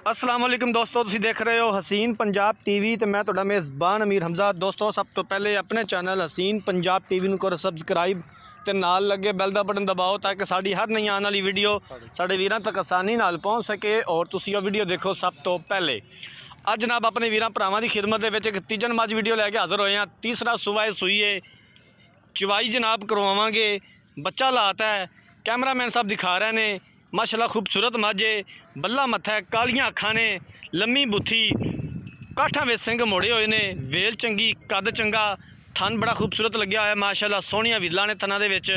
अस्सलाम वालेकुम दोस्तों, तुसीं देख रहे हो हसीन पंजाब टीवी तो मैं तुहाडा मेज़बान अमीर हमजा। दोस्तों सब तो पहले अपने चैनल हसीन पंजाब टीवी नूं करो सबसक्राइब ते नाल लगे बैल दा बटन दबाओ ताकि साड़ी हर नई आने वाली वीडियो साडे वीरां तक आसानी नाल पहुँच सके और तुसीं वो वीडियो देखो सब तो पहले। अज जनाब अपने वीरां भरावां दी खिदमत दे विच एक तीजन मज वीडियो लैके हाज़र होए हैं। तीसरा सुबह सूई है, चवाई जनाब करवावांगे। बच्चा लाता है, कैमरामैन साहब दिखा रहे ने। माशाल्लाह खूबसूरत मज है, बल्ला मत्था है, कालियां अखां ने, लम्मी बुथी, काठा वे सिंह मोड़े हुए ने, वेल चंगी, कद चंगा, थन बड़ा खूबसूरत लग्या है माशाल्लाह। सोहणियां विल्लां ने थना दे विच।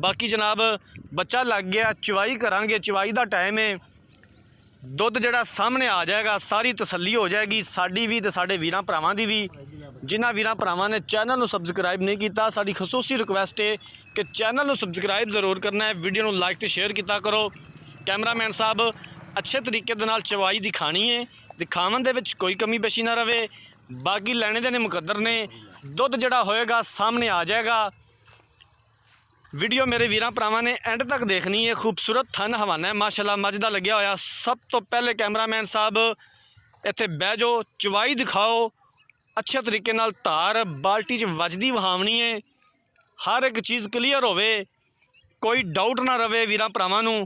बाकी जनाब बच्चा लग गया, चवाई करांगे, चवाई का टाइम है। दुध जिहड़ा सामने आ जाएगा, सारी तसल्ली हो जाएगी साडी भी ते साडे वीरां भरावां दी भी। जिन्हां वीरां भरावां ने चैनल नूं सबसक्राइब नहीं किया, साडी खसूसी रिक्वेस्ट है कि चैनल नूं सबसक्राइब जरूर करना है, वीडियो नूं लाइक ते शेयर किया करो। कैमरामैन साहब अच्छे तरीके दे नाल चवाई दिखानी है, दिखावन दे विच कोई कमी पेशी ना रहे। बाकी लैने देने मुकद्दर ने, दुध जिहड़ा होएगा सामने आ जाएगा। वीडियो मेरे वीरां भरावां ने एंड तक देखनी है। खूबसूरत थन हवाना है माशाल्लाह, मज दा लग्या होया। सब तो पहले कैमरामैन साहब इत्थे बह जाओ, चवाई दिखाओ अच्छे तरीके नाल। धार बाल्टी च वजदी वहावनी है, हर एक चीज़ क्लीयर होवे, कोई डाउट ना रहे वीरां भरावां नूं।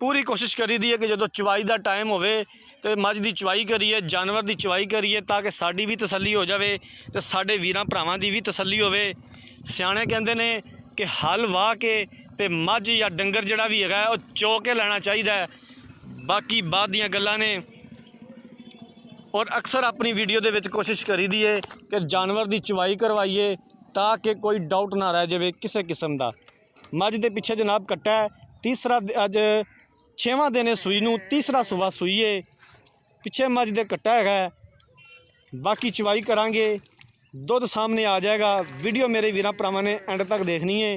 पूरी कोशिश करी दी है कि जो चवाई का टाइम होवे तो मज की चवाई करिए, जानवर की चवाई करिए ताकि साड़ी भी तसल्ली हो जाए तो साडे वीरां भरावां दी भी तसल्ली होवे। सियाणे कहंदे ने कि हल वाह के ते मज या डंगर जिहड़ा भी हैगा वो चो के लैना चाहिए। बाकी बाद दियां गल्लां ने। और अक्सर अपनी वीडियो दे विच कोशिश करी दी है कि जानवर की चवाई करवाइए ताकि कोई डाउट ना रह जाए किसी किस्म का। मज के पिछे जनाब कट्टा है, तीसरा अज 6वां दिन है सूई नूं, तीसरा सुबह सूई है। पिछे मज दे कट्टा है, बाकी चवाई करांगे, दुध सामने आ जाएगा। वीडियो मेरे वीरां भरावां ने एंड तक देखनी है।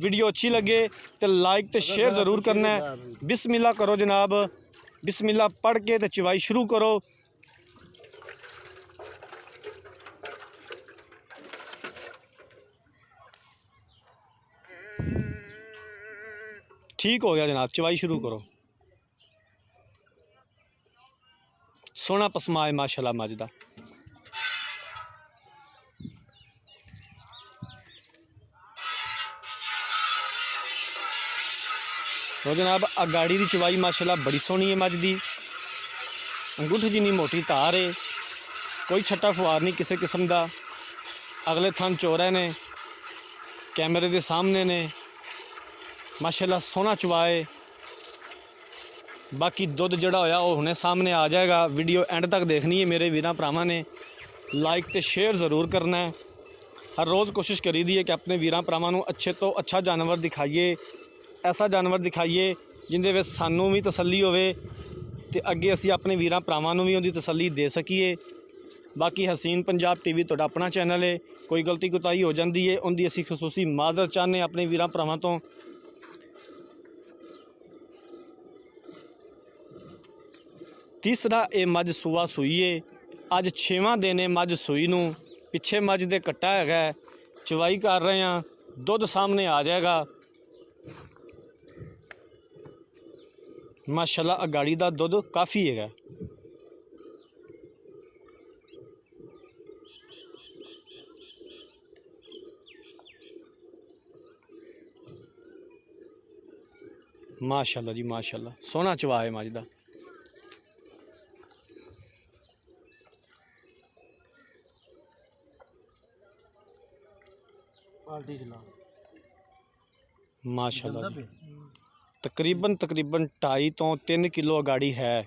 वीडियो अच्छी लगे तो लाइक तो शेयर ज़रूर करना है। बिस्मिल्लाह करो जनाब, बिस्मिल्लाह पढ़ के तो चवाई शुरू करो। ठीक हो गया जनाब, चवाई शुरू करो। सोहना पसमा है माशाल्लाह मज दा। तो जनाब अगाड़ी की चवाई माशाल्लाह बड़ी सोहनी है मज दी। अंगूठ जिन्नी मोटी धार है, कोई छट्टा फुआर नहीं किसी किस्म का। अगले थन चोरा ने, कैमरे के सामने ने, माशाल्लाह सोहना चवाए। बाकी दुध जड़ा होया वो हुणे सामने आ जाएगा। वीडियो एंड तक देखनी है मेरे वीरां भरावां ने, लाइक तो शेयर ज़रूर करना है। हर रोज़ कोशिश करी दी है कि अपने वीरां भरावां नूं अच्छे तो अच्छा जानवर दिखाइए, ऐसा जानवर दिखाइए जिंदे विच सानूं भी तसल्ली होवे ते अगे असीं अपने वीरां भरावां नूं भी उहदी तसल्ली दे सकीए। बाकी हसीन पंजाब टीवी तुहाडा अपना चैनल है, कोई गलती कोताही हो जाती है उनकी असीं खसूसी माज़रत चाहते अपने वीरां भरावां तो। तीसरा ये मज सूआ सूई है, अज 6वां दिन है मज सूई नूं। पिछे मज दे कट्टा है, चवाई कर रहे हैं, दुध सामने आ जाएगा माशाल्लाह। अगाड़ी का दुध काफ़ी है। माशाल्लाह जी माशाल्लाह, सोहना चवा है मज दा। माशाल्लाह जी, तकरीबन 2.5 तो 3 किलो अगाड़ी है।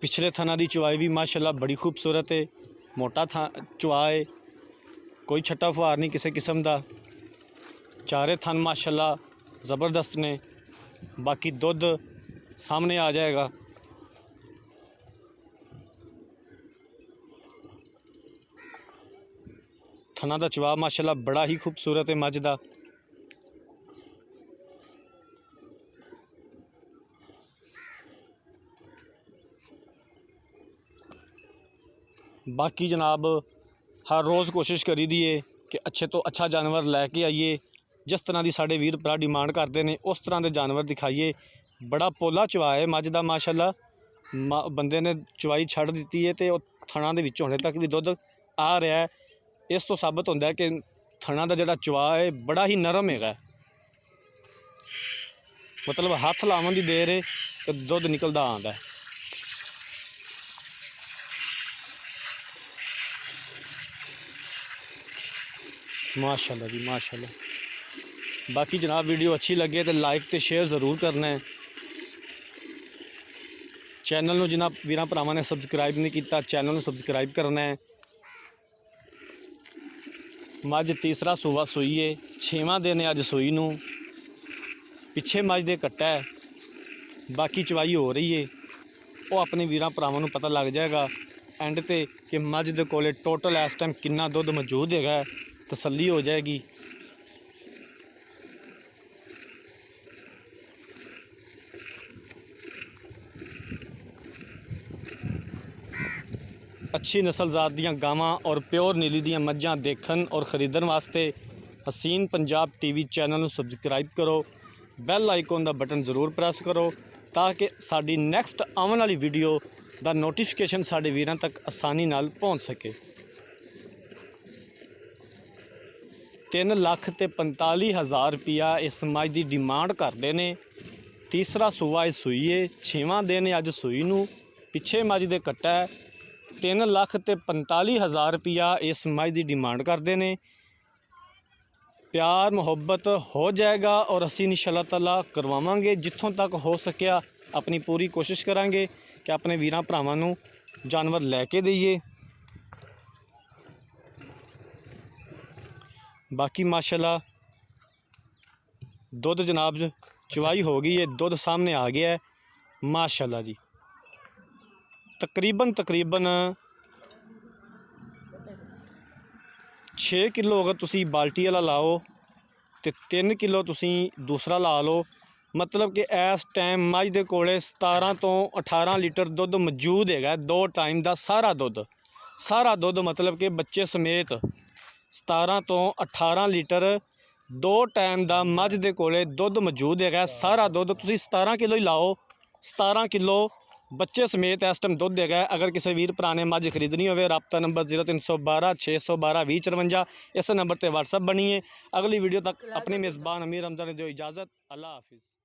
पिछले थना की चवाई भी माशाल्लाह बड़ी खूबसूरत है, मोटा था चवा है, कोई छट्टा फुहार नहीं किसी किस्म का। चारे थन माशाल्लाह ज़बरदस्त ने। बाकी दुध सामने आ जाएगा। थना का चवा माशाल्लाह बड़ा ही खूबसूरत है मज दा। बाकी जनाब हर रोज़ कोशिश करी दी है कि अच्छे तो अच्छा जानवर लैके आइए जिस तरह की साढ़े वीर भरा डिमांड करते हैं उस तरह के जानवर दिखाइए। बड़ा पोला चवा है मझ का माशाअल्लाह, बंदे ने चवाई छड़ दी है तो थणा दे विच हुणे तक भी दुध आ रहा है। इस तो साबित होता है कि थणा का जिहड़ा चवा है बड़ा ही नरम है, मतलब हाथ लावन की देर है तो दुध निकलता आंदा है। माशाअल्लाह जी माशाअल्लाह। बाकी जनाब वीडियो अच्छी लगे तो लाइक तो शेयर ज़रूर करना है। चैनल में जिन्होंने वीरां भरावां ने सबसक्राइब नहीं किया चैनल में सबसक्राइब करना है। मझ तीसरा सूबा सूई है, 6वां दिन है अज सूई नूं। पिछे मझ दे कट्टा है, बाकी चवाई हो रही है। वो अपने वीरां भरावां नूं पता लग जाएगा एंड ते कि मझ दे कोले टोटल इस टाइम कितना दुध मौजूद है, तसल्ली हो जाएगी। अच्छी नस्लजात दियां गावां और प्योर नीली दियां मझां देखन और ख़रीदन वास्ते हसीन पंजाब टीवी चैनल नूं सबसक्राइब करो, बैल आइकॉन दा बटन ज़रूर प्रेस करो ताकि साडी नैक्सट आने वाली वीडियो दा नोटिफिकेशन साडे वीरां तक आसानी नाल पहुँच सके। 3,45,000 रुपया इस मझ की डिमांड करते हैं। तीसरा सूआ इस सूई है, 6वां दिन है अज सूई नूं। पिछे मझ दे कट्टा है, 3,45,000 रुपया इस मझ की डिमांड करते हैं। प्यार मुहब्बत हो जाएगा और असीं इंशाअल्लाह ताला करवावांगे, जिथों तक हो सकिया अपनी पूरी कोशिश करांगे कि अपने वीरां भरावां नूं जानवर लैके दईए। बाकी माशाअल्लाह दुध जनाब चवाई हो गई है, दुध सामने आ गया है माशाअल्लाह जी। तकरीबन 6 किलो अगर तुसी बाल्टी वाला लाओ तो 3 किलो तुसी दूसरा ला लो, मतलब कि इस टाइम मझ दे कोले 17 तो 18 लीटर दुध मौजूद है। 2 टाइम का सारा दुध मतलब कि बच्चे समेत 17 तो 18 लीटर 2 टाइम का मझ दे कोले दुध मौजूद है। सारा दुध तुसी 17 किलो ही लाओ, 17 किलो बच्चे समेत इस टाइम दुध है। अगर किसी वीर भरा ने मझ खरीदनी हो, रबता नंबर 0312 612 2054 इस नंबर पर व्हाट्सअप बनी है। अगली वीडियो तक अपने मेज़बान अमीर हमजा ने दो इजाज़त। अल्लाह हाफिज़।